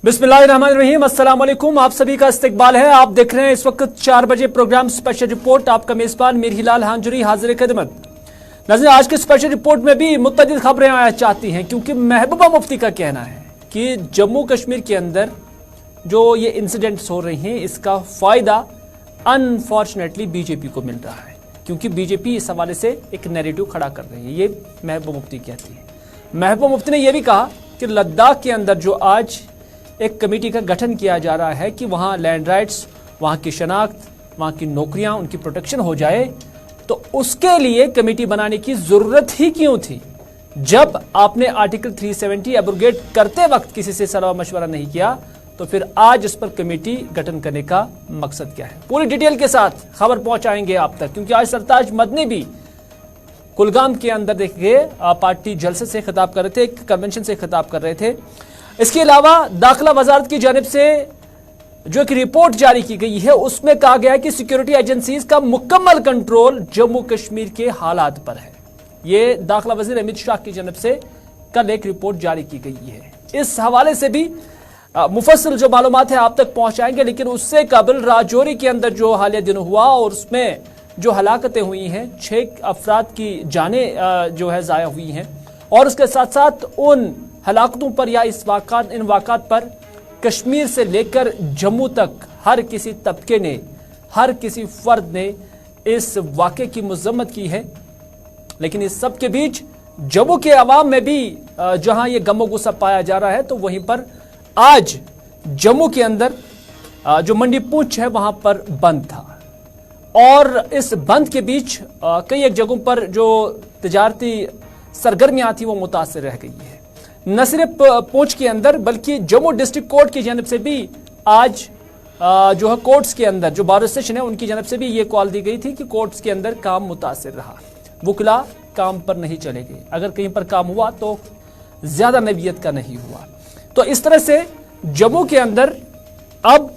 बिस्मिल्लाहिर्रहमानिर्रहीम, अस्सलाम वालेकुम। आप सभी का इस्तकबाल है। आप देख रहे हैं इस वक्त 4 बजे प्रोग्राम स्पेशल रिपोर्ट। आपका मेजबान मीर हिलाल हांजुरी हाजिर खिदमत। नज़र आज की स्पेशल रिपोर्ट में भी मुतअद्दिद खबरें आया चाहती हैं, क्योंकि महबूबा मुफ्ती का कहना है कि जम्मू कश्मीर के अंदर जो ये इंसिडेंट्स हो रहे हैं, इसका फ़ायदा अनफॉर्चुनेटली बीजेपी को मिल रहा है, क्योंकि बीजेपी इस हवाले से एक नैरेटिव खड़ा कर रही है। ये महबूबा मुफ्ती कहती है। महबूबा मुफ्ती ने यह भी कहा कि लद्दाख के अंदर जो आज एक कमेटी का गठन किया जा रहा है कि वहाँ लैंड राइट्स, वहाँ की शनाख्त, वहाँ की नौकरियाँ, उनकी प्रोटेक्शन हो जाए, तो उसके लिए कमेटी बनाने की ज़रूरत ही क्यों थी, जब आपने आर्टिकल 370 एब्रोगेट करते वक्त किसी से सलाह मशवरा नहीं किया, तो फिर आज इस पर कमेटी गठन करने का मकसद क्या है। पूरी डिटेल के साथ खबर पहुंचाएंगे आप तक, क्योंकि आज सरताज मदनी भी कुलगाम के अंदर देखिए पार्टी जलसे से खिताब कर रहे थे, एक कन्वेंशन से खिताब कर रहे थे। इसके अलावा दाखिला वजारत की जानिब से जो एक रिपोर्ट जारी की गई है, उसमें कहा गया है कि सिक्योरिटी एजेंसीज का मुकम्मल कंट्रोल जम्मू कश्मीर के हालात पर है। ये दाखिला वजीर अमित शाह की जानिब से कल एक रिपोर्ट जारी की गई है। इस हवाले से भी मुफस्सल जो मालूमात है आप तक पहुंचाएंगे, लेकिन उससे कबल राजौरी के अंदर जो हालिया दिन हुआ और उसमें जो हलाकतें हुई हैं, 6 अफराद की जानें जो है ज़ाया हुई हैं, और उसके साथ साथ उन हलाकतों पर या इन वाक़ात पर कश्मीर से लेकर जम्मू तक हर किसी तबके ने, हर किसी फर्द ने इस वाक़े की मज़म्मत की है। लेकिन इस सब के बीच जम्मू के अवाम में भी जहां ये गमो गुस्सा पाया जा रहा है, तो वहीं पर आज जम्मू के अंदर जो मंडी पूंछ है वहां पर बंद था, और इस बंद के बीच कई एक जगहों पर जो तिजारती सरगर्मियां थी वो मुतासर रह गई है। न सिर्फ पूंछ के अंदर, बल्कि जम्मू डिस्ट्रिक्ट कोर्ट की जानिब से भी आज जो है कोर्ट्स के अंदर जो बार स्टेशन है उनकी जानिब से भी ये कॉल दी गई थी कि कोर्ट्स के अंदर काम मुतासर रहा, वुकला काम पर नहीं चले गए, अगर कहीं पर काम हुआ तो ज्यादा नवीयत का नहीं हुआ। तो इस तरह से जम्मू के अंदर अब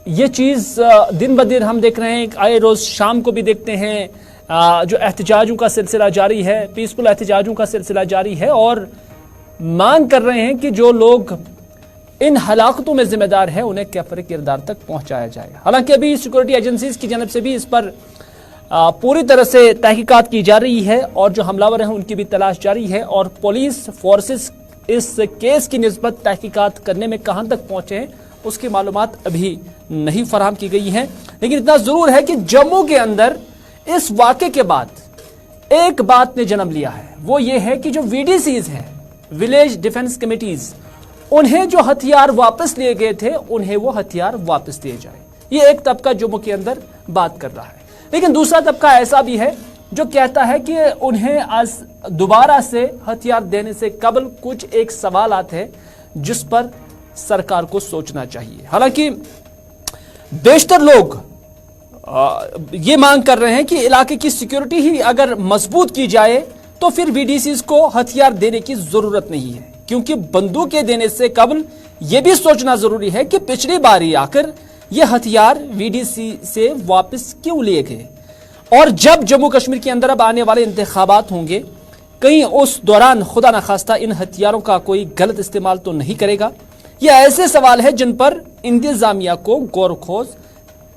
ये चीज दिन ब दिन हम देख रहे हैं, आए रोज शाम को भी देखते हैं जो एहतजाजों का सिलसिला जारी है, पीसफुल एहतजाजों का सिलसिला जारी है, और मांग कर रहे हैं कि जो लोग इन हलाकतों में जिम्मेदार है उन्हें कैफरे किरदार तक पहुंचाया जाए। हालांकि अभी सिक्योरिटी एजेंसीज की जानिब से भी इस पर पूरी तरह से तहकीकात की जा रही है, और जो हमलावर हैं उनकी भी तलाश जारी है, और पुलिस फोर्सेस इस केस की निस्बत तहकीकात करने में कहां तक पहुंचे हैं उसकी मालूमात अभी नहीं फराहम की गई हैं। लेकिन इतना जरूर है कि जम्मू के अंदर इस वाक़े के बाद एक बात ने जन्म लिया है, वो ये है कि जो VDCs हैं, विलेज डिफेंस कमेटीज, उन्हें जो हथियार वापस लिए गए थे उन्हें वो हथियार वापस दिए जाए। ये एक तबका जम्मू के अंदर बात कर रहा है। लेकिन दूसरा तबका ऐसा भी है जो कहता है कि उन्हें आज दोबारा से हथियार देने से कबल कुछ एक सवाल आते हैं जिस पर सरकार को सोचना चाहिए। हालांकि बेशतर लोग ये मांग कर रहे हैं कि इलाके की सिक्योरिटी ही अगर मजबूत की जाए तो फिर VDCs को हथियार देने की जरूरत नहीं है, क्योंकि बंदूकें देने से कबल यह भी सोचना जरूरी है कि पिछली बारी आकर यह हथियार VDC से वापस क्यों लिए गए, और जब जम्मू कश्मीर के अंदर अब आने वाले इंतखाबात होंगे, कहीं उस दौरान खुदा न खास्ता इन हथियारों का कोई गलत इस्तेमाल तो नहीं करेगा। ये ऐसे सवाल है जिन पर इंतजामिया को गौरखोज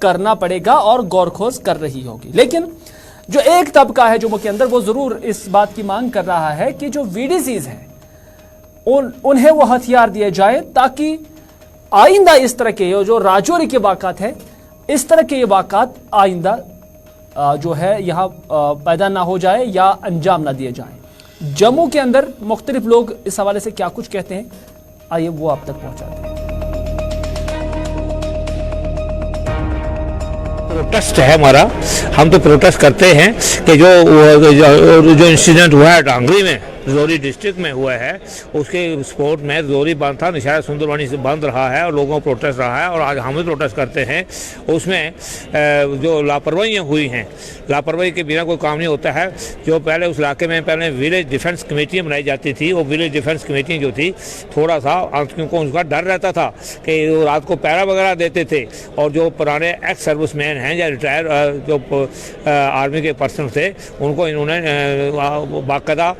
करना पड़ेगा और गौरखोज कर रही होगी। लेकिन जो एक तबका है जम्मू के अंदर, वो जरूर इस बात की मांग कर रहा है कि जो VDCs हैं उन्हें वो हथियार दिए जाए, ताकि आइंदा इस तरह के जो राजौरी के वाक़ात हैं, इस तरह के ये वाक़ात आइंदा जो है यहाँ पैदा ना हो जाए या अंजाम ना दिए जाए। जम्मू के अंदर मुख्तलिफ लोग इस हवाले से क्या कुछ कहते हैं, आइए वो आप तक पहुंचाते हैं। प्रोटेस्ट है हमारा, हम तो प्रोटेस्ट करते हैं कि जो इंसिडेंट हुआ है डांगरी में, रजौरी डिस्ट्रिक्ट में हुआ है, उसके स्पोर्ट में रजौरी बंद था, निशार सुंदरवानी से बंद रहा है और लोगों को प्रोटेस्ट रहा है, और आज हम भी प्रोटेस्ट करते हैं। उसमें जो लापरवाहियाँ हुई हैं, लापरवाही के बिना कोई काम नहीं होता है। जो पहले उस इलाके में पहले विलेज डिफेंस कमेटियाँ बनाई जाती थी, वो विलेज डिफेंस कमेटियाँ जो थी, थोड़ा सा उनको उसका डर रहता था कि वो रात को पहरा वगैरह देते थे, और जो पुराने एक्स सर्विस मैन हैं या रिटायर जो आर्मी के पर्सन थे, उनको इन्होंने बाकायदा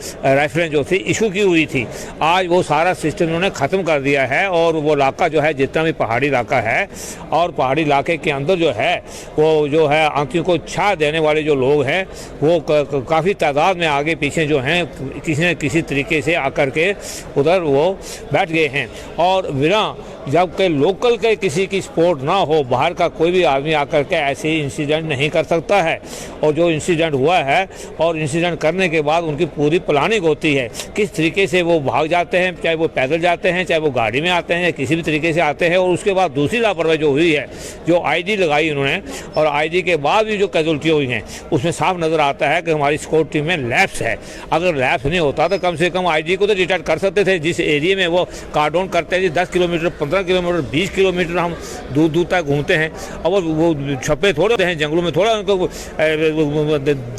प्रेफरेंस जो थी इशू की हुई थी, आज वो सारा सिस्टम उन्होंने ख़त्म कर दिया है। और वो इलाका जो है जितना भी पहाड़ी इलाका है और पहाड़ी इलाके के अंदर जो है वो जो है आंखों को छा देने वाले जो लोग हैं वो काफ़ी तादाद में आगे पीछे जो हैं किसी न किसी तरीके से आकर के उधर वो बैठ गए हैं। और बिना जब के लोकल के किसी की सपोर्ट ना हो, बाहर का कोई भी आदमी आकर के ऐसे ही इंसिडेंट नहीं कर सकता है। और जो इंसिडेंट हुआ है और इंसिडेंट करने के बाद उनकी पूरी प्लानिंग होती है किस तरीके से वो भाग जाते हैं, चाहे वो पैदल जाते हैं, चाहे वो गाड़ी में आते हैं, या किसी भी तरीके से आते हैं। और उसके बाद दूसरी लापरवाही जो हुई है, जो आईडी लगाई उन्होंने, और आईडी के बाद भी जो कैजुअल्टी हुई हैं उसमें साफ नज़र आता है कि हमारी स्क्वाड टीम में लैप्स है। अगर लैप्स नहीं होता तो कम से कम आईडी को तो डिटेक्ट कर सकते थे। जिस एरिया में वो कार्डन करते हैं 10 किलोमीटर, 15 किलोमीटर, 20 किलोमीटर हम दूर दूर तक घूमते हैं, और वो छपे थोड़े होते हैं जंगलों में, थोड़ा उनको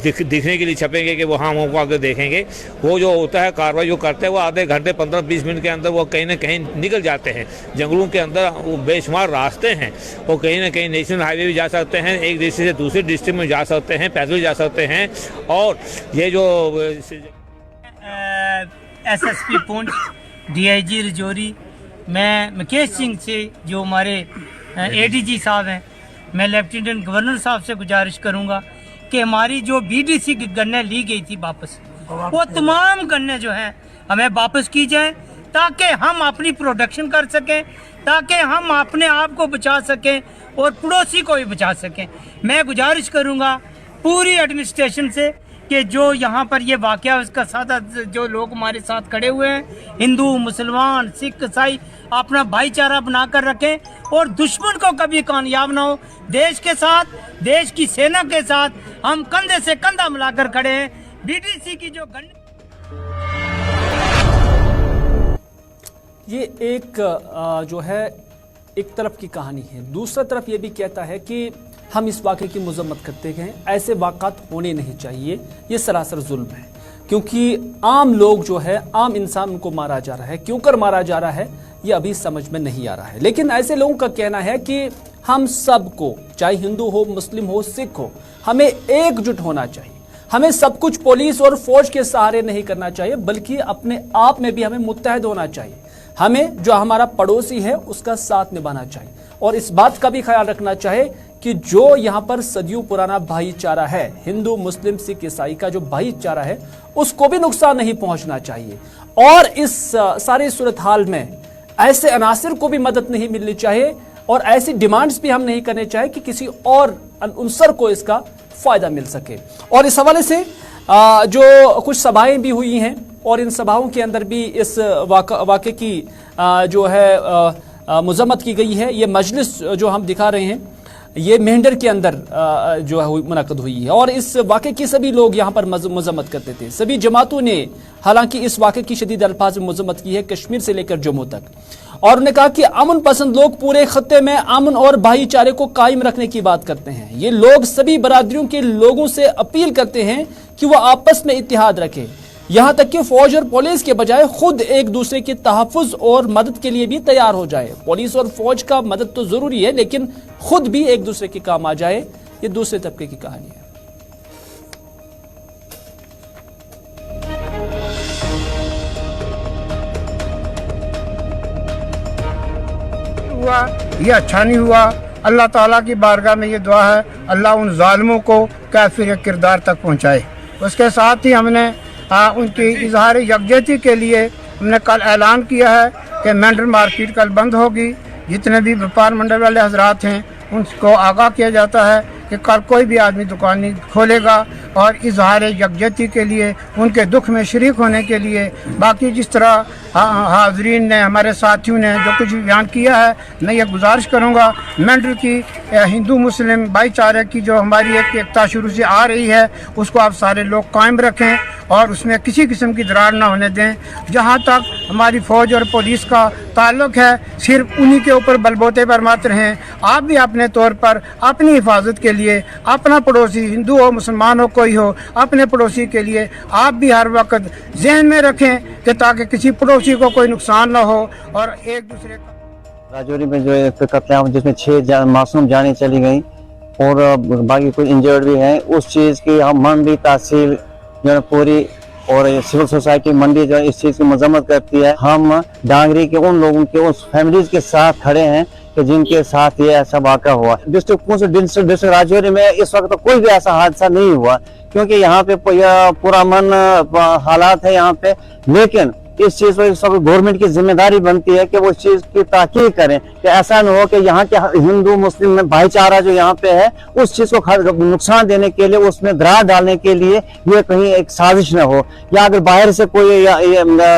दिखने के लिए छपेंगे कि वो हम हमको आगे देखेंगे। वो जो होता है कार्रवाई जो करते हैं वो आधे घंटे 15-20 मिनट के अंदर वो कहीं ना कहीं निकल जाते हैं। जंगलों के अंदर वो बेशुमार रास्ते हैं, वो कहीं ना कहीं नेशनल हाईवे भी जा सकते हैं, एक डिस्ट्रिक्ट से दूसरे डिस्ट्रिक्ट में जा सकते हैं, पैदल जा सकते हैं। और ये जो एसएसपी पुंछ, डीआईजी रजौरी, मैं मुकेश सिंह से जो हमारे एडीजी साहब हैं, मैं लेफ्टिनेंट गवर्नर साहब से गुजारिश करूंगा कि हमारी जो बीडीसी की गन्ने ली गई थी वापस, वो तमाम गन्ने जो हैं हमें वापस की जाएं, ताकि हम अपनी प्रोडक्शन कर सकें, ताकि हम अपने आप को बचा सकें और पड़ोसी को भी बचा सकें। मैं गुजारिश करूंगा पूरी एडमिनिस्ट्रेशन से कि जो यहाँ पर ये वाक़या उसका साथ जो लोग हमारे साथ खड़े हुए हैं, हिंदू, मुसलमान, सिख, ईसाई, अपना भाईचारा बनाकर रखें और दुश्मन को कभी कामयाब ना हो। देश के साथ, देश की सेना के साथ हम कंधे से कंधा मिलाकर खड़े हैं। बीडीसी की जो ये एक जो है एक तरफ की कहानी है, दूसरा तरफ ये भी कहता है कि हम इस वाक़े की मजम्मत करते हैं, ऐसे वाक़ात होने नहीं चाहिए, ये सरासर जुल्म है। क्योंकि आम लोग जो है, आम इंसान उनको मारा जा रहा है, क्यों कर मारा जा रहा है ये अभी समझ में नहीं आ रहा है। लेकिन ऐसे लोगों का कहना है कि हम सबको, चाहे हिंदू हो, मुस्लिम हो, सिख हो, हमें एकजुट होना चाहिए। हमें सब कुछ पुलिस और फौज के सहारे नहीं करना चाहिए, बल्कि अपने आप में भी हमें मुत्तहद होना चाहिए। हमें जो हमारा पड़ोसी है उसका साथ निभाना चाहिए, और इस बात का भी ख्याल रखना चाहिए कि जो यहाँ पर सदियों पुराना भाईचारा है, हिंदू, मुस्लिम, सिख, ईसाई का जो भाईचारा है, उसको भी नुकसान नहीं पहुंचना चाहिए। और इस सारी सूरत हाल में ऐसे अनासिर को भी मदद नहीं मिलनी चाहिए, और ऐसी डिमांड्स भी हम नहीं करने चाहिए कि किसी और अंसर को इसका फायदा मिल सके। और इस हवाले से जो कुछ सभाएं भी हुई हैं, और इन सभाओं के अंदर भी इस वाक़े की जो है मजम्मत की गई है। ये मजलिस जो हम दिखा रहे हैं, ये मेहंडर के अंदर जो है मुनक़द हुई है, और इस वाक़े की सभी लोग यहाँ पर मजम्मत करते थे। सभी जमातों ने हालांकि इस वाक़े की शदीद अल्फाज में मजम्मत की है, कश्मीर से लेकर जम्मू तक। और उन्होंने कहा कि अमन पसंद लोग पूरे खत्ते में अमन और भाईचारे को कायम रखने की बात करते हैं। ये लोग सभी बरादरियों के लोगों से अपील करते हैं कि वो आपस में इत्तेहाद रखें, यहाँ तक कि फौज और पुलिस के बजाय खुद एक दूसरे के तहफ़्फ़ुज़ और मदद के लिए भी तैयार हो जाए। पुलिस और फौज का मदद तो ज़रूरी है, लेकिन खुद भी एक दूसरे के काम आ जाए। ये दूसरे तबके की कहानी है। हुआ ये अच्छा नहीं हुआ। अल्लाह ताला की बारगाह में ये दुआ है, अल्लाह उन जालिमों को काफिर किरदार तक पहुँचाए। उसके साथ ही हमने उनकी इजहार यकजहती के लिए हमने कल ऐलान किया है कि मेंढर मार्केट कल बंद होगी। जितने भी व्यापार मंडल वाले हजरात हैं उनको आगाह किया जाता है कि कल कोई भी आदमी दुकान नहीं खोलेगा, और इजहार यकजहती के लिए, उनके दुख में शरीक होने के लिए। बाकी जिस तरह हाजरीन ने, हमारे साथियों ने जो कुछ बयान किया है, मैं ये गुजारिश करूँगा मेंढर की हिंदू मुस्लिम भाईचारे की जो हमारी एक एकता शुरू से आ रही है, उसको आप सारे लोग कायम रखें और उसमें किसी किस्म की दरार ना होने दें। जहाँ तक हमारी फ़ौज और पुलिस का ताल्लुक़ है, सिर्फ उन्हीं के ऊपर बलबोते पर मत रहें। आप भी अपने तौर पर अपनी हिफाजत के लिए, अपना पड़ोसी हिंदू हो मुसलमान हो कोई हो, अपने पड़ोसी के लिए आप भी हर वक्त जहन में रखें कि ताकि किसी पड़ोसी को कोई नुकसान ना हो। और एक दूसरे का राजौरी में जो कत्लेआम जिसमें 6 मासूम जानें चली गई और बाकी कुछ इंजर्ड भी हैं, उस चीज़ की हम मंडी तहसील जो है पूरी और ये सिविल सोसाइटी मंडी जो इस चीज की मजम्मत करती है। हम डांगरी के उन लोगों के, उस फैमिलीज के साथ खड़े हैं कि जिनके साथ ये ऐसा वाक़ा हुआ। डिस्ट्रिक्ट राजौरी में इस वक्त तो कोई भी ऐसा हादसा नहीं हुआ, क्योंकि यहाँ पे पूरा अमन हालात है यहाँ पे। लेकिन इस चीज पर इस वक्त गवर्नमेंट की जिम्मेदारी बनती है कि वो इस चीज की ताकीद करें कि ऐसा न हो कि यहाँ के हिंदू मुस्लिम में भाईचारा जो यहाँ पे है उस चीज को नुकसान देने के लिए, उसमें दरार डालने के लिए ये कहीं एक साजिश न हो, या अगर बाहर से कोई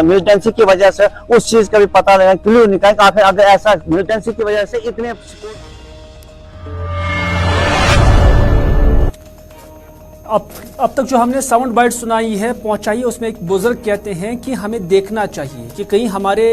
मिलिटेंसी की वजह से उस चीज का भी पता लगा, क्लू निकाले आखिर अगर ऐसा मिलिटेंसी की वजह से इतने। अब तक जो हमने साउंड बाइट सुनाई है, पहुंचाई है, उसमें एक बुजुर्ग कहते हैं कि हमें देखना चाहिए कि कहीं हमारे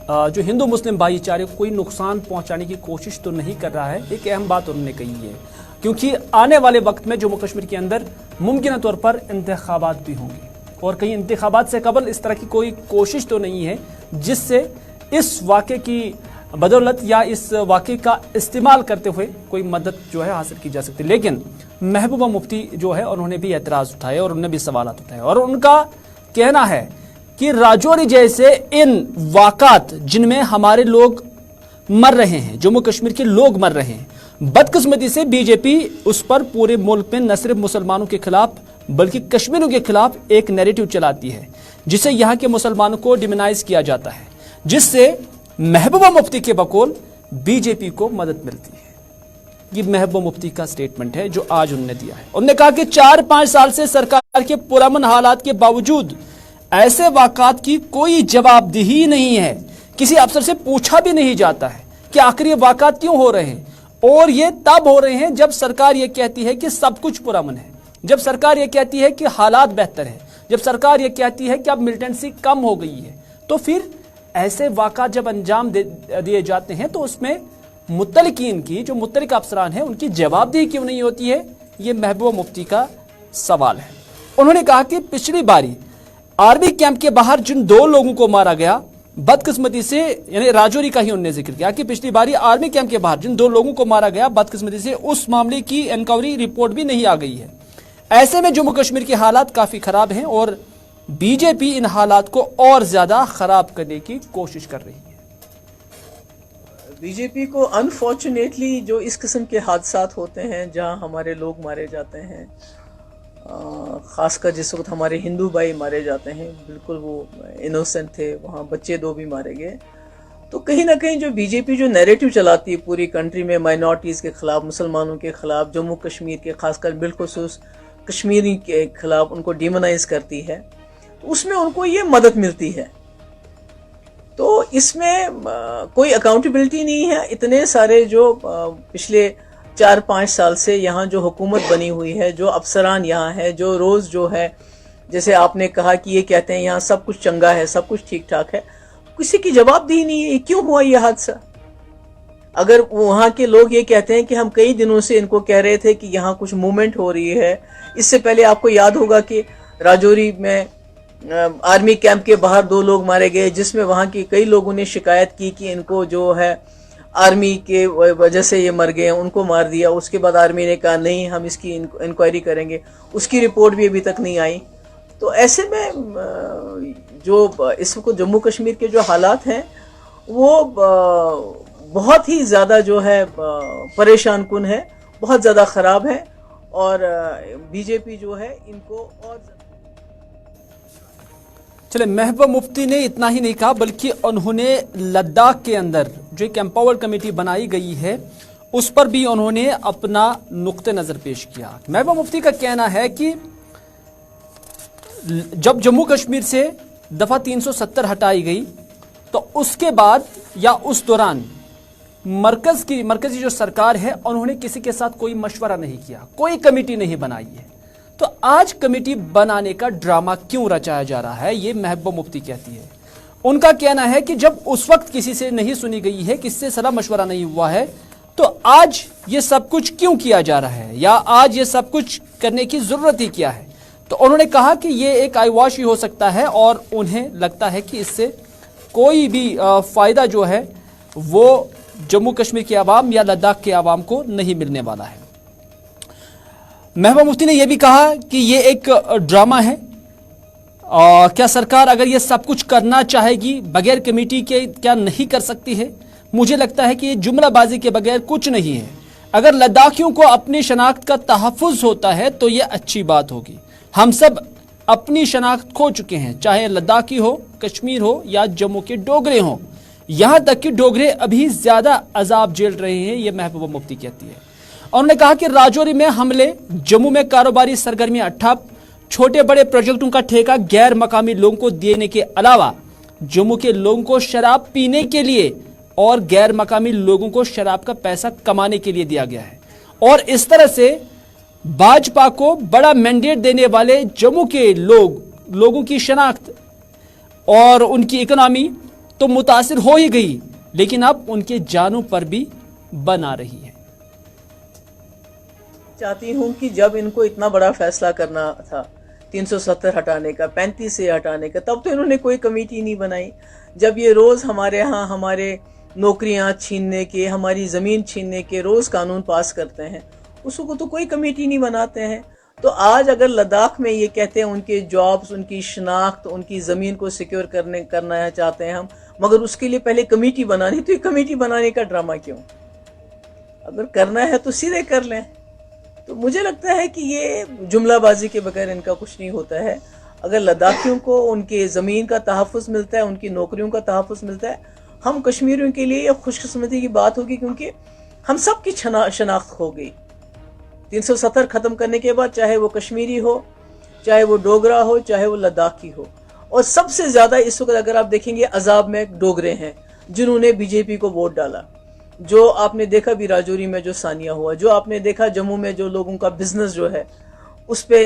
जो हिंदू मुस्लिम भाईचारे को कोई नुकसान पहुंचाने की कोशिश तो नहीं कर रहा है। एक अहम बात उन्होंने कही है, क्योंकि आने वाले वक्त में जम्मू कश्मीर के अंदर मुमकिन तौर पर इंतखाबात भी होंगे और कहीं इंतखाबात से कबल इस तरह की कोई कोशिश तो नहीं है जिससे इस वाक़े की बदौलत या इस वाक़े का इस्तेमाल करते हुए कोई मदद जो है हासिल की जा सकती। लेकिन महबूबा मुफ्ती जो है उन्होंने भी एतराज़ उठाए और उन्होंने भी सवालात उठाए और उनका कहना है कि राजौरी जैसे इन वाक़ात जिनमें हमारे लोग मर रहे हैं, जम्मू कश्मीर के लोग मर रहे हैं, बदकिस्मती से बीजेपी उस पर पूरे मुल्क में न सिर्फ मुसलमानों के खिलाफ बल्कि कश्मीरियों के खिलाफ एक नैरेटिव चलाती है जिससे यहाँ के मुसलमानों को डिमोनाइज किया जाता है, जिससे महबूबा मुफ्ती के बकौल बीजेपी को मदद मिलती है। ये महबूबा मुफ्ती का स्टेटमेंट है जो आज उन्होंने दिया है। उन्होंने कहा कि 4-5 साल से सरकार के पुरअमन हालात के बावजूद ऐसे वाक़ात की कोई जवाबदेही नहीं है, किसी अफसर से पूछा भी नहीं जाता है कि आखिर ये वाक़ात क्यों हो रहे हैं, और ये तब हो रहे हैं जब सरकार ये कहती है कि सब कुछ पुरअमन है, जब सरकार ये कहती है कि हालात बेहतर है, जब सरकार ये कहती है कि अब मिलिटेंसी कम हो गई है। तो फिर ऐसे वाक़ात जब अंजाम दिए जाते हैं तो उसमें मुत्तलिकीन की, जो मुत्तलिक अफसरान हैं, उनकी जवाबदेही क्यों नहीं होती है, ये महबूबा मुफ्ती का सवाल है। उन्होंने कहा कि पिछली बारी आर्मी कैंप के बाहर जिन 2 लोगों को मारा गया, बदकिस्मती से, यानी राजौरी का ही उन्होंने जिक्र किया कि पिछली बारी आर्मी कैंप के बाहर जिन 2 लोगों को मारा गया, बदकिस्मती से उस मामले की इंक्वायरी रिपोर्ट भी नहीं आ गई है। ऐसे में जम्मू कश्मीर के हालात काफ़ी ख़राब हैं और बीजेपी इन हालात को और ज़्यादा ख़राब करने की कोशिश कर रही है। बीजेपी को अनफॉर्चुनेटली जो इस किस्म के हादसात होते हैं जहां हमारे लोग मारे जाते हैं, ख़ासकर जिस वक्त हमारे हिंदू भाई मारे जाते हैं, बिल्कुल वो इनोसेंट थे, वहाँ बच्चे 2 भी मारे गए, तो कहीं ना कहीं जो बीजेपी जो नैरेटिव चलाती है पूरी कंट्री में माइनॉरिटीज़ के ख़िलाफ़, मुसलमानों के ख़िलाफ़, जम्मू कश्मीर के खासकर बिलखुसूस कश्मीरी के ख़िलाफ़ उनको डिमोनाइज करती है, तो उसमें उनको ये मदद मिलती है। तो इसमें कोई अकाउंटेबिलिटी नहीं है। इतने सारे जो पिछले 4-5 साल से यहाँ जो हुकूमत बनी हुई है, जो अफसरान यहाँ है, जो रोज़ जो है, जैसे आपने कहा कि ये कहते हैं यहाँ सब कुछ चंगा है, सब कुछ ठीक ठाक है, किसी की जवाबदेही नहीं है। क्यों हुआ ये हादसा? अगर वहाँ के लोग ये कहते हैं कि हम कई दिनों से इनको कह रहे थे कि यहाँ कुछ मूवमेंट हो रही है, इससे पहले आपको याद होगा कि राजौरी में आर्मी कैंप के बाहर 2 लोग मारे गए, जिसमें वहाँ के कई लोगों ने शिकायत की कि इनको जो है आर्मी के वजह से ये मर गए, उनको मार दिया। उसके बाद आर्मी ने कहा नहीं, हम इसकी इंक्वायरी करेंगे, उसकी रिपोर्ट भी अभी तक नहीं आई। तो ऐसे में जो इस वक्त जम्मू कश्मीर के जो हालात हैं वो बहुत ही ज़्यादा जो है परेशान कुन है, बहुत ज़्यादा ख़राब है, और बीजेपी जो है इनको और चले। महबूबा मुफ्ती ने इतना ही नहीं कहा, बल्कि उन्होंने लद्दाख के अंदर जो एक एम्पावर्ड कमेटी बनाई गई है उस पर भी उन्होंने अपना नुक्ते नज़र पेश किया। महबूबा मुफ्ती का कहना है कि जब जम्मू कश्मीर से दफ़ा 370 हटाई गई तो उसके बाद या उस दौरान मरकज़ी जो सरकार है उन्होंने किसी के साथ कोई मशवरा नहीं किया, कोई कमेटी नहीं बनाई है। तो आज कमेटी बनाने का ड्रामा क्यों रचाया जा रहा है, ये महबूबा मुफ्ती कहती है। उनका कहना है कि जब उस वक्त किसी से नहीं सुनी गई है, किसी से सलाह मशवरा नहीं हुआ है, तो आज ये सब कुछ क्यों किया जा रहा है, या आज ये सब कुछ करने की ज़रूरत ही क्या है। तो उन्होंने कहा कि ये एक आईवॉश ही हो सकता है और उन्हें लगता है कि इससे कोई भी फ़ायदा जो है वो जम्मू कश्मीर के आवाम या लद्दाख के आवाम को नहीं मिलने वाला है। महबूबा मुफ्ती ने यह भी कहा कि ये एक ड्रामा है और क्या सरकार अगर ये सब कुछ करना चाहेगी बगैर कमेटी के क्या नहीं कर सकती है? मुझे लगता है कि ये जुमलाबाजी के बगैर कुछ नहीं है। अगर लद्दाखियों को अपनी शनाख्त का तहफ़्फ़ुज़ होता है तो ये अच्छी बात होगी। हम सब अपनी शनाख्त खो चुके हैं, चाहे लद्दाखी हो, कश्मीर हो या जम्मू के डोगरे हों। यहाँ तक कि डोगरे अभी ज़्यादा अजाब झेल रहे हैं, ये महबूबा मुफ्ती कहती है। और उन्होंने कहा कि राजौरी में हमले, जम्मू में कारोबारी सरगर्मियां ठप, छोटे बड़े प्रोजेक्टों का ठेका गैर मकामी लोगों को देने के अलावा जम्मू के लोगों को शराब पीने के लिए और गैर मकामी लोगों को शराब का पैसा कमाने के लिए दिया गया है। और इस तरह से भाजपा को बड़ा मैंडेट देने वाले जम्मू के लोगों की शनाख्त और उनकी इकोनॉमी तो मुतासिर हो ही गई, लेकिन अब उनके जानों पर भी बना रही है। चाहती हूं कि जब इनको इतना बड़ा फैसला करना था 370 हटाने का, 35 से हटाने का, तब तो इन्होंने कोई कमेटी नहीं बनाई। जब ये रोज हमारे यहाँ हमारे नौकरियां छीनने के, हमारी जमीन छीनने के रोज कानून पास करते हैं, उसको तो कोई कमेटी नहीं बनाते हैं। तो आज अगर लद्दाख में ये कहते हैं उनके जॉब्स, उनकी शनाख्त, उनकी ज़मीन को सिक्योर करना चाहते हैं हम, मगर उसके लिए पहले कमेटी बनानी, तो ये कमेटी बनाने का ड्रामा क्यों? अगर करना है तो सीधे कर लें। तो मुझे लगता है कि ये जुमलाबाजी के बगैर इनका कुछ नहीं होता है। अगर लद्दाखियों को उनके ज़मीन का तहफ़्फ़ुज़ मिलता है, उनकी नौकरियों का तहफ़्फ़ुज़ मिलता है, हम कश्मीरियों के लिए यह खुशकिस्मती की बात होगी, क्योंकि हम सब की शनाख्त हो गई। 370 ख़त्म करने के बाद, चाहे वो कश्मीरी हो, चाहे वो डोगरा हो, चाहे वो लद्दाखी हो। और सबसे ज़्यादा इस वक्त अगर आप देखेंगे अजाब में डोगरे हैं जिन्होंने बीजेपी को वोट डाला। जो आपने देखा भी राजौरी में जो सानिया हुआ, जो आपने देखा जम्मू में जो लोगों का बिजनेस जो है उस पे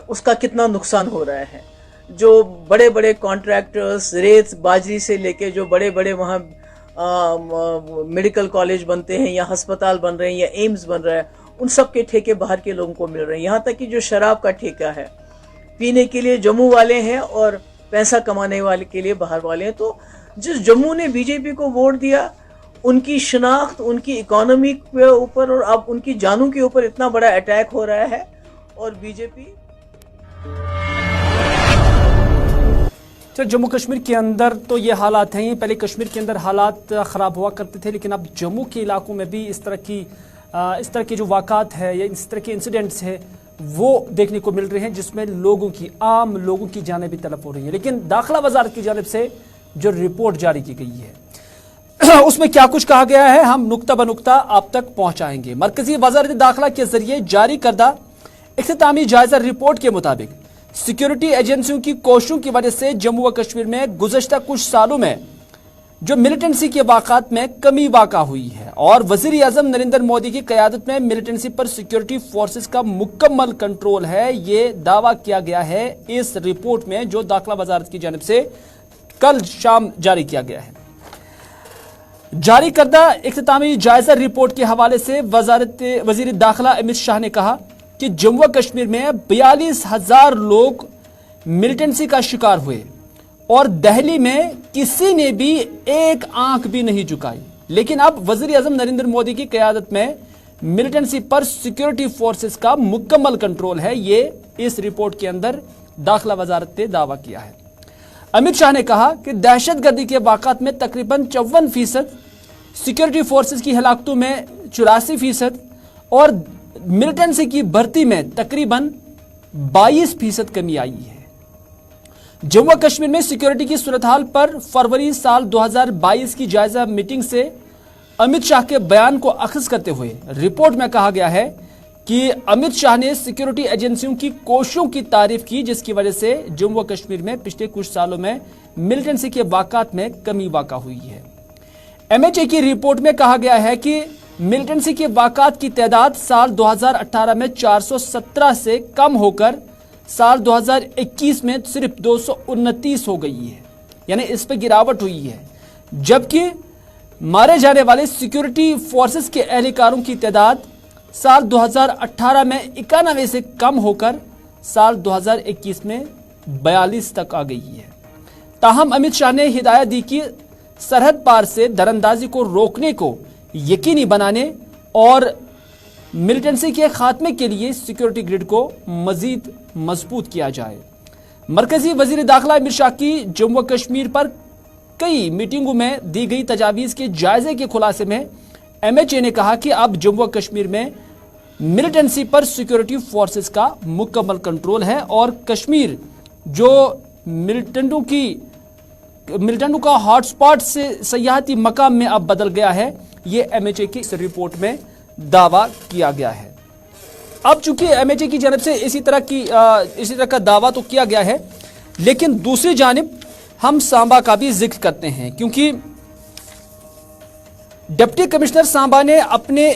उसका कितना नुकसान हो रहा है। जो बड़े बड़े कॉन्ट्रैक्टर्स, रेत बाजरी से लेके जो बड़े बड़े वहाँ मेडिकल कॉलेज बनते हैं या अस्पताल बन रहे हैं या एम्स बन रहा है, उन सब के ठेके बाहर के लोगों को मिल रहे हैं। यहाँ तक कि जो शराब का ठेका है पीने के लिए जम्मू वाले हैं और पैसा कमाने वाले के लिए बाहर वाले हैं। तो जिस जम्मू ने बीजेपी को वोट दिया, उनकी शनाख्त, उनकी इकोनॉमी के ऊपर और अब उनकी जानों के ऊपर इतना बड़ा अटैक हो रहा है। और बीजेपी तो जम्मू कश्मीर के अंदर तो ये हालात हैं। पहले कश्मीर के अंदर हालात ख़राब हुआ करते थे, लेकिन अब जम्मू के इलाकों में भी इस तरह के जो वाक़ात है या इस तरह के इंसिडेंट्स है वो देखने को मिल रहे हैं, जिसमें आम लोगों की जानें भी तलब हो रही हैं। लेकिन दाखिला वजारत की जानिब से जो रिपोर्ट जारी की गई है उसमें क्या कुछ कहा गया है, हम नुक्ता ब नुक्ता आप तक पहुंचाएंगे। मरकजी वजारत दाखिला के जरिए जारी करदा इख्तितामी जायजा रिपोर्ट के मुताबिक सिक्योरिटी एजेंसियों की कोशिशों की वजह से जम्मू व कश्मीर में गुज़श्ता कुछ सालों में जो मिलिटेंसी के वाक़ात में कमी वाक़ा हुई है और वज़ीर आज़म नरेंद्र मोदी की क़यादत में मिलिटेंसी पर सिक्योरिटी फोर्सेस का मुकम्मल कंट्रोल है, ये दावा किया गया है इस रिपोर्ट में जो दाखिला वजारत की जानिब से कल शाम जारी किया गया है। जारी करदा इख्तितामी जायजा रिपोर्ट के हवाले से वज़ीर दाखिला अमित शाह ने कहा कि जम्मू व कश्मीर में 42,000 लोग मिलिटेंसी का शिकार हुए और दिल्ली में किसी ने भी एक आंख भी नहीं झुकाई। लेकिन अब वज़ीर आज़म नरेंद्र मोदी की क़यादत में मिलिटेंसी पर सिक्योरिटी फोर्सेस का मुकम्मल कंट्रोल है, ये इस रिपोर्ट के अंदर दाखिला वजारत ने दावा किया है। अमित शाह ने कहा कि दहशतगर्दी के वाक़ात में तकरीबन 54%, सिक्योरिटी फोर्सेस की हलाकतों में 84% और मिलिटेंसी की भर्ती में तकरीबन 22% कमी आई है। जम्मू कश्मीर में सिक्योरिटी की सूरत हाल पर फरवरी साल 2022 की जायजा मीटिंग से अमित शाह के बयान को अखज़ करते हुए रिपोर्ट में कहा गया है कि अमित शाह ने सिक्योरिटी एजेंसियों की कोशिशों की तारीफ की, जिसकी वजह से जम्मू कश्मीर में पिछले कुछ सालों में मिलिटेंसी के वाक़ात में कमी वाक़ा हुई है। MHA की रिपोर्ट में कहा गया है कि मिलिटेंसी के वाक़ात की तादाद साल 2018 में 417 से कम होकर साल 2021 में सिर्फ 229 हो गई है, यानी इस पर गिरावट हुई है। जबकि मारे जाने वाले सिक्योरिटी फोर्सेस के एहलकारों की तादाद साल 2018 में 91 से कम होकर साल 2021 में 42 तक आ गई है। ताहम अमित शाह ने हिदायत दी कि सरहद पार से दरअंदाजी को रोकने को यकीनी बनाने और मिलिटेंसी के खात्मे के लिए सिक्योरिटी ग्रिड को मजीद मजबूत किया जाए। मरकजी वजीर दाखिला अमीर शाह की जम्मू कश्मीर पर कई मीटिंगों में दी गई तजावीज़ के जायजे के खुलासे में MHA ने कहा कि अब जम्मू कश्मीर में मिलिटेंसी पर सिक्योरिटी फोर्सेस का मुकम्मल कंट्रोल है और कश्मीर जो मिलिटेंटों का हॉटस्पॉट से सयाहती मकाम में अब बदल गया है, ये MHA की इस रिपोर्ट में दावा किया गया है। अब चूंकि MHA की जानब से इसी तरह का दावा तो किया गया है, लेकिन दूसरी जानिब हम सांबा का भी जिक्र करते हैं, क्योंकि डिप्टी कमिश्नर सांबा ने अपने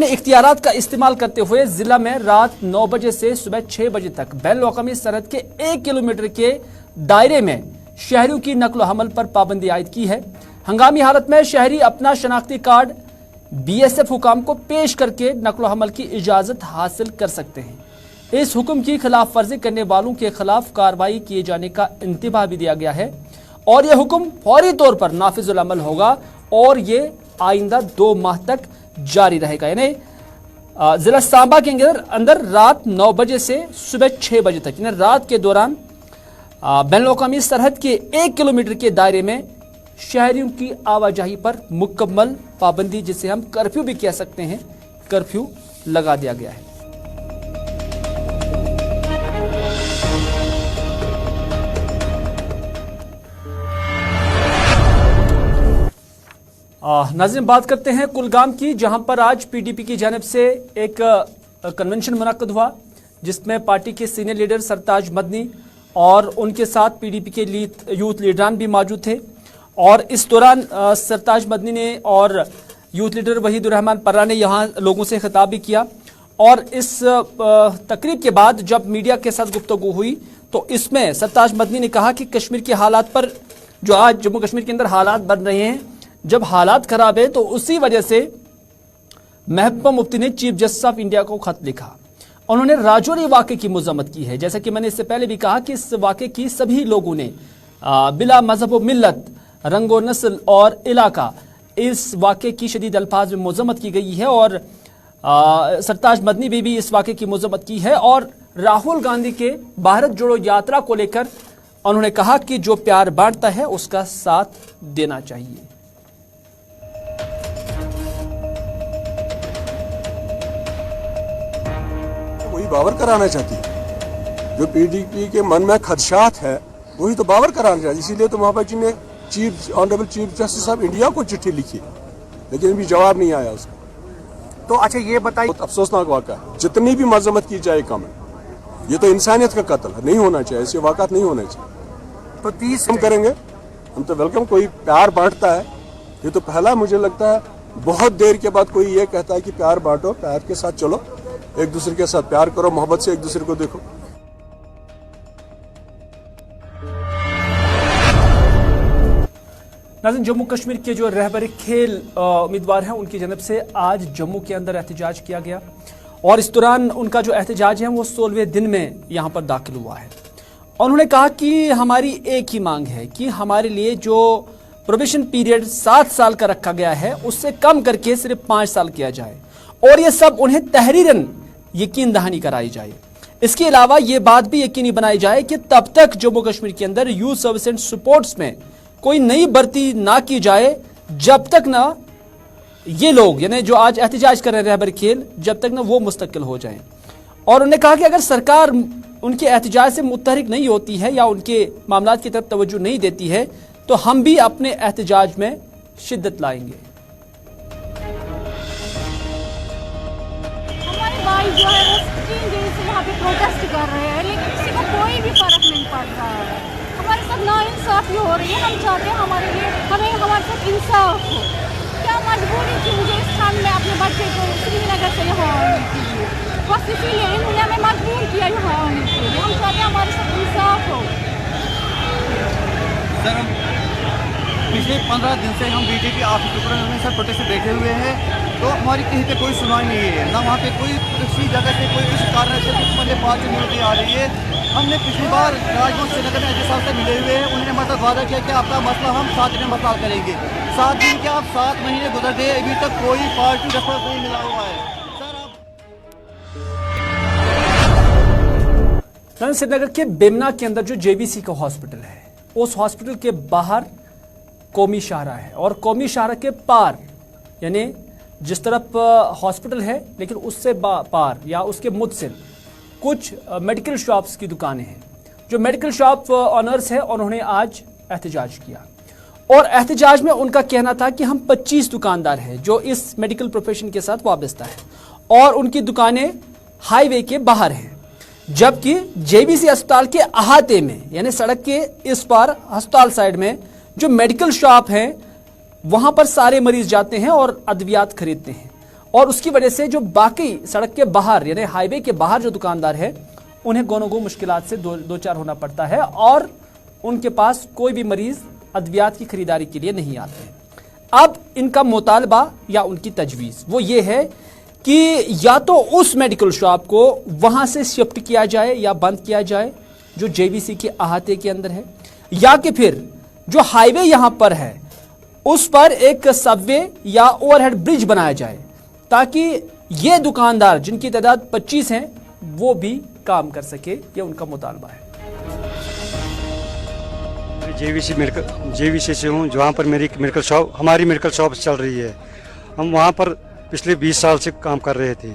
इख्तियारात का इस्तेमाल करते हुए जिला में रात 9 बजे से सुबह 6 बजे तक बैन अवी सरहद के 1 किलोमीटर के दायरे में शहरियों की नकलो हमल पर पाबंदी आयद की है। हंगामी हालत में शहरी अपना शनाख्ती कार्ड BSF हुकाम को पेश करके नकलो हमल की इजाजत हासिल कर सकते हैं। इस हुक्म की खिलाफ वर्जी करने वालों के खिलाफ कार्रवाई किए जाने का इंतबाह भी दिया गया है और यह हुक्म फौरी तौर पर नाफिजुल अमल होगा और ये आइंदा 2 माह तक जारी रहेगा। यानी जिला सांबा के अंदर रात 9 बजे से सुबह 6 बजे तक, यानी रात के दौरान बैन अवी सरहद के 1 किलोमीटर के दायरे में शहरियों की आवाजाही पर मुकम्मल पाबंदी, जिसे हम कर्फ्यू भी कह सकते हैं, कर्फ्यू लगा दिया गया है। नाज़रीन, बात करते हैं कुलगाम की, जहां पर आज PDP की जानिब से एक कन्वेंशन मुनक्कद हुआ, जिसमें पार्टी के सीनियर लीडर सरताज मदनी और उनके साथ PDP के यूथ लीडरान भी मौजूद थे। और इस दौरान सरताज मदनी ने और यूथ लीडर वहीदुर रहमान पर्रा ने यहाँ लोगों से खिताब भी किया। और इस तकरीब के बाद जब मीडिया के साथ गुफ्तगू हुई तो इसमें सरताज मदनी ने कहा कि कश्मीर के हालात पर, जो आज जम्मू कश्मीर के अंदर हालात बन रहे हैं, जब हालात खराब है तो उसी वजह से महबूबा मुफ्ती ने चीफ जस्टिस ऑफ इंडिया को खत लिखा। उन्होंने राजौरी वाक़े की मजम्मत की है। जैसा कि मैंने इससे पहले भी कहा कि इस वाक़े की सभी लोगों ने बिला मजहब व मिल्लत, रंगो नस्ल और इलाका, इस वाक़े की शदीद अल्फाज में मजम्मत की गई है। और सरताज मदनी भी इस वाक़े की मजम्मत की है और राहुल गांधी के भारत जोड़ो यात्रा को लेकर उन्होंने कहा कि जो प्यार बांटता है उसका साथ देना चाहिए। वही बावर कराना चाहती है, जो PDP के मन में खदशात है वही तो बावर कराना चाहती है। इसीलिए तो महापा जी ने honourable chief justice of India को चिट्ठी लिखी, लेकिन अभी जवाब नहीं आया उसका। तो अच्छा ये बताइए, अफसोसनाक वाक़ा है, जितनी भी मजम्मत की जाए कम है। ये तो इंसानियत का कत्ल है, नहीं होना चाहिए, ऐसे वाक़ात नहीं होने चाहिए। तो 30 हम करेंगे, हम तो वेलकम। कोई प्यार बांटता है, ये तो पहला मुझे लगता है बहुत देर के बाद कोई ये कहता है कि प्यार बांटो, प्यार के साथ चलो, एक दूसरे के साथ प्यार करो, मोहब्बत से एक दूसरे को देखो। नाज़रीन, जम्मू कश्मीर के जो रहबर खेल उम्मीदवार हैं उनकी जानब से आज जम्मू के अंदर एहतजाज किया गया और इस दौरान उनका जो एहतजाज है वो 16वें दिन में यहाँ पर दाखिल हुआ है। उन्होंने कहा कि हमारी एक ही मांग है कि हमारे लिए जो प्रोबेशन पीरियड 7 साल का रखा गया है उससे कम करके सिर्फ 5 साल किया जाए और ये सब उन्हें तहरीरन यकीन दहानी कराई जाए। इसके अलावा ये बात भी यकीनी बनाई जाए कि तब तक जम्मू कश्मीर के अंदर यूथ सर्विस एंड सपोर्ट्स में कोई नई भर्ती ना की जाए जब तक ना ये लोग, यानी जो आज एहतजाज कर रहे हैं रहबर खेल, जब तक ना वो मुस्तकिल हो जाएं। और उन्होंने कहा कि अगर सरकार उनके एहतजाज से मुतहरिक नहीं होती है या उनके मामला की तरफ तवज्जो नहीं देती है तो हम भी अपने एहतजाज में शिद्दत लाएंगे। हमारे भाई जो है वो 3 दिन से यहाँ पे प्रोटेस्ट कर रहे हैं, लेकिन किसी को कोई भी फर्क नहीं पड़ रहा है। हमारे साथ नाइंसाफी हो रही है। हम चाहते हैं हमारे साथ इंसाफ हो। क्या मजबूरी थी मुझे इस ठंड में अपने बच्चे को श्रीनगर से यहाँ आने के लिए? बस इसीलिए इन्होंने हमें मजबूर किया यहाँ आने के लिए। हम चाहते हैं हमारे साथ इंसाफ हो। सर, हम पिछले 15 दिन से हम BJP ऑफिस पर हमेशा प्रोटेस्ट से बैठे हुए हैं, तो हमारी कहीं पे कोई सुनवाई नहीं है, ना वहाँ पे कोई किसी जगह से कोई इस कारण से कुछ मतलब बात नहीं होती आ रही है। हमने पिछली बार राजभवन श्रीनगर में एसडी साहब से मिले हुए हैं, उन्होंने मतलब वादा किया कि आपका मसला हम 7 दिन में मसला करेंगे। 7 दिन के अब 7 महीने गुजर गए, अभी तक कोई पार्टी रेस्पॉन्स नहीं मिला हुआ है। श्रीनगर के बेमना के अंदर जो जेबीसी का हॉस्पिटल है, उस हॉस्पिटल के बाहर कौमी शाहरा है और कौमी शाहरा के पार यानी जिस तरफ हॉस्पिटल है लेकिन उससे पार या उसके मुदसिल कुछ मेडिकल शॉप्स की दुकानें हैं। जो मेडिकल शॉप ऑनर्स हैं उन्होंने आज एहतजाज किया और एहतजाज में उनका कहना था कि हम 25 दुकानदार हैं जो इस मेडिकल प्रोफेशन के साथ वाबस्ता है और उनकी दुकानें हाईवे के बाहर हैं, जबकि जेबीसी अस्पताल के अहाते में यानी सड़क के इस पार अस्पताल साइड में जो मेडिकल शॉप हैं वहां पर सारे मरीज जाते हैं और अद्वियात खरीदते हैं और उसकी वजह से जो बाकी सड़क के बाहर यानी हाईवे के बाहर जो दुकानदार है उन्हें गोनो-गो मुश्किलात से दो चार होना पड़ता है और उनके पास कोई भी मरीज अद्वियात की खरीदारी के लिए नहीं आते हैं। अब इनका मुतालबा या उनकी तजवीज़ वो ये है कि या तो उस मेडिकल शॉप को वहां से शिफ्ट किया जाए या बंद किया जाए जो जेबीसी के अहाते के अंदर है, या कि फिर जो हाईवे यहां पर है उस पर एक सबवे या ओवरहेड ब्रिज बनाया जाए ताकि ये दुकानदार जिनकी तादाद 25 हैं वो भी काम कर सके। ये उनका मुतालबा है। जेवीसी से हूँ, जहाँ पर मेरी मेडिकल शॉप हमारी मेडिकल शॉप चल रही है। हम वहाँ पर पिछले 20 साल से काम कर रहे थे।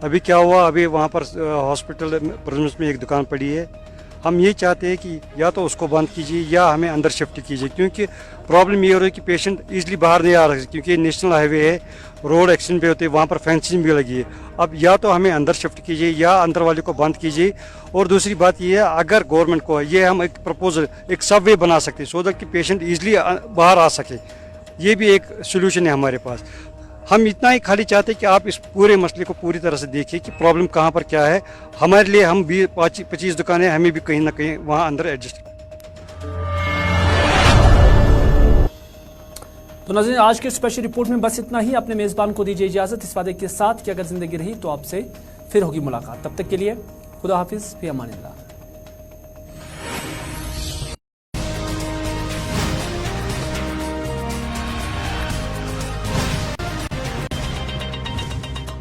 अभी क्या हुआ, अभी वहाँ पर हॉस्पिटल प्रेमिस में एक दुकान पड़ी है। हम ये चाहते हैं कि या तो उसको बंद कीजिए या हमें अंदर शिफ्ट कीजिए, क्योंकि प्रॉब्लम ये हो रही है कि पेशेंट ईजिली बाहर नहीं आ रहे क्योंकि नेशनल हाईवे है, रोड एक्सीडेंट भी होते हैं, वहाँ पर फेंसिंग भी लगी है। अब या तो हमें अंदर शिफ्ट कीजिए या अंदर वाले को बंद कीजिए। और दूसरी बात ये है, अगर गवर्नमेंट को ये हम एक प्रपोजल एक सबवे बना सकते हैं सो दैट कि पेशेंट ईजिली बाहर आ सके, ये भी एक सोल्यूशन है हमारे पास। हम इतना ही खाली चाहते हैं कि आप इस पूरे मसले को पूरी तरह से देखिए कि प्रॉब्लम कहाँ पर क्या है। हमारे लिए हम 25 दुकानें हमें भी कहीं ना कहीं वहाँ अंदर एडजस्ट। तो नाज़रीन, आज के स्पेशल रिपोर्ट में बस इतना ही। अपने मेज़बान को दीजिए इजाज़त इस वादे के साथ कि अगर जिंदगी रही तो आपसे फिर होगी मुलाकात। तब तक के लिए खुदा हाफिज़, फ़ी अमानिल्लाह।